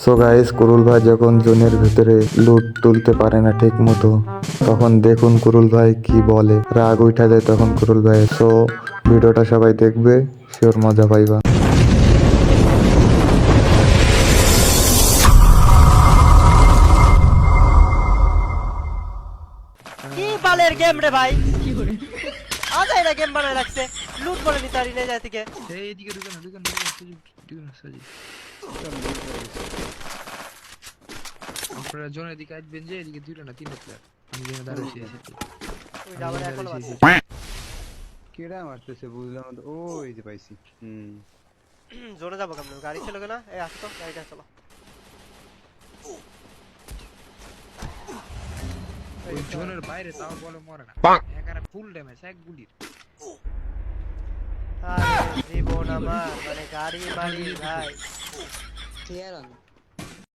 So guys, কুরুল ভাই যখন জোনের ভিতরে লুট তুলতে পারে না ঠিক মতো, তখন দেখুন কুরুল ভাই কি বলে। রাগ উঠা যায় তখন কুরুল ভাই। সো ভিডিওটা সবাই দেখবে, শিওর মজা পাইবা। কি বালের গেম রে ভাই, আজ এরা গেম বানায় রাখছে, লুট বলে নি তারি যায় থেকে। এইদিকে ঢুকে না সাজি। আপনারা জনের দিকে আসবেন যে এদিকে দুইটা না তিনটা প্লেয়ার। আমি যেন দাঁড়াচ্ছি এসেছি। ওই আবার এখনো আছে। কেডা মারতেছে বুঝলাম না তো। ওই যে পাইছি। জোরে যাবো কেমন, গাড়ি ছিল না? এই আসো তো, গাড়িটা চলো। ওই জনের বাইরে তাও বলে মরে না। এখানে ফুল ড্যামেজ এক গুলির। আরে জীবন আমার, মানে গাড়ি মারি ভাই।